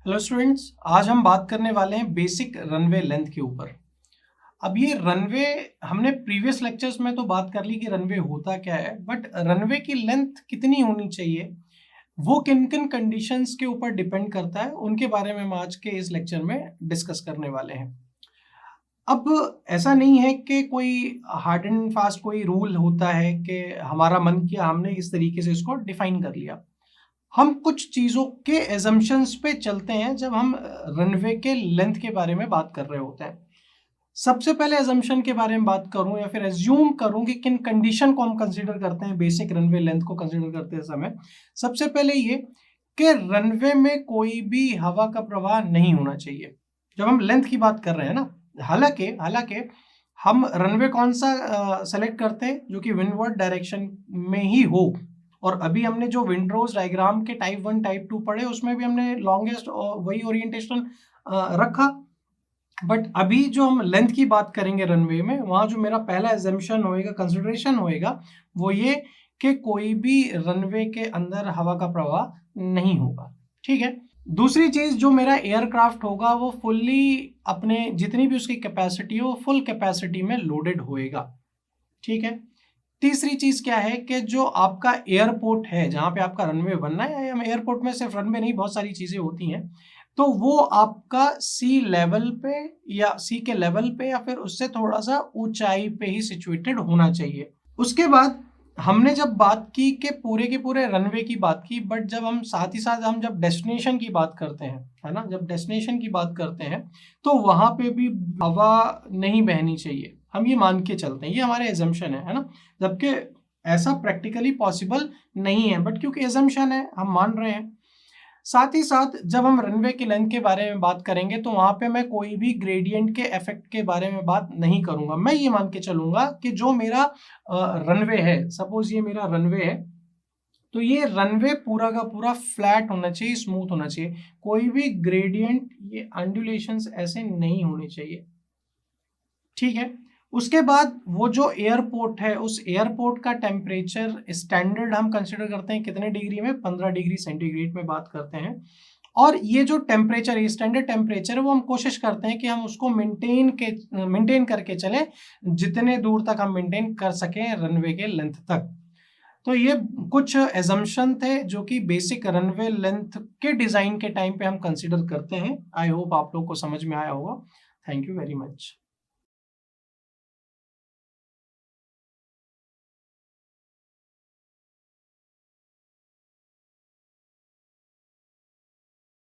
Hello students, आज हम बात करने वाले हैं बेसिक रनवे लेंथ के ऊपर। अब ये रनवे हमने प्रीवियस लेक्चर्स में तो बात कर ली कि रनवे होता क्या है, बट रनवे की लेंथ कितनी होनी चाहिए वो किन किन कंडीशंस के ऊपर डिपेंड करता है, उनके बारे में हम आज के इस लेक्चर में डिस्कस करने वाले हैं। अब ऐसा नहीं है कि कोई हार्ड एंड फास्ट कोई रूल होता है कि हमारा मन किया हमने इस तरीके से इसको डिफाइन कर लिया। हम कुछ चीज़ों के एजम्पशंस पे चलते हैं जब हम रनवे के लेंथ के बारे में बात कर रहे होते हैं। सबसे पहले एजम्पशन के बारे में बात करूं या फिर एज्यूम करूं कि किन कंडीशन को हम कंसीडर करते हैं बेसिक रनवे लेंथ को कंसीडर करते समय। सबसे पहले ये कि रनवे में कोई भी हवा का प्रवाह नहीं होना चाहिए जब हम लेंथ की बात कर रहे हैं ना। हालांकि हालांकि हम रनवे कौन सा सेलेक्ट करते हैं जो कि विंडवर्ड डायरेक्शन में ही हो, और अभी हमने जो विंडरोज डायग्राम के टाइप 1 टाइप 2 पढ़े उसमें भी हमने लॉन्गेस्ट वही ओरिएंटेशन रखा। बट अभी जो हम लेंथ की बात करेंगे रनवे में, वहां जो मेरा पहला एजम्पशन होएगा, कंसिडरेशन होएगा, वो ये कि कोई भी रनवे के अंदर हवा का प्रवाह नहीं होगा। ठीक है। दूसरी चीज, जो मेरा एयरक्राफ्ट होगा वो फुल्ली अपने जितनी भी उसकी कैपेसिटी हो फुल कैपेसिटी में लोडेड होएगा। ठीक है। तीसरी चीज क्या है कि जो आपका एयरपोर्ट है जहां पे आपका रनवे बनना है, या एयरपोर्ट में सिर्फ रनवे नहीं बहुत सारी चीजें होती हैं, तो वो आपका सी लेवल पे या सी के लेवल पे या फिर उससे थोड़ा सा ऊंचाई पे ही सिचुएटेड होना चाहिए। उसके बाद हमने जब बात की कि पूरे के पूरे रनवे की बात की, बट जब हम साथ ही साथ हम जब डेस्टिनेशन की बात करते हैं, है ना, जब डेस्टिनेशन की बात करते हैं तो वहां पे भी हवा नहीं बहनी चाहिए। हम ये मान के चलते हैं, ये हमारे एजम्पशन है ना, जबकि ऐसा प्रैक्टिकली पॉसिबल नहीं है, बट क्योंकि एजम्पशन है हम मान रहे हैं। साथ ही साथ जब हम रनवे की लेंथ के बारे में बात करेंगे तो वहां पे मैं कोई भी ग्रेडियंट के इफेक्ट के बारे में बात नहीं करूंगा। मैं ये मान के चलूंगा कि जो मेरा रनवे है, सपोज ये मेरा रनवे है, तो ये रनवे पूरा का पूरा फ्लैट होना चाहिए, स्मूथ होना चाहिए, कोई भी ग्रेडियंट, ये अंडुलेशंस ऐसे नहीं होने चाहिए। ठीक है। उसके बाद वो जो एयरपोर्ट है, उस एयरपोर्ट का टेम्परेचर स्टैंडर्ड हम कंसिडर करते हैं कितने डिग्री में, 15 डिग्री सेंटीग्रेड में बात करते हैं। और ये जो टेम्परेचर है, स्टैंडर्ड टेम्परेचर है, वो हम कोशिश करते हैं कि हम उसको मेंटेन करके चलें जितने दूर तक हम मेंटेन कर सकें रनवे के लेंथ तक। तो ये कुछ एजम्पशन थे जो कि बेसिक रनवे लेंथ के डिजाइन के टाइम पे हम कंसिडर करते हैं। आई होप आप लोग को समझ में आया होगा। Thank you very much.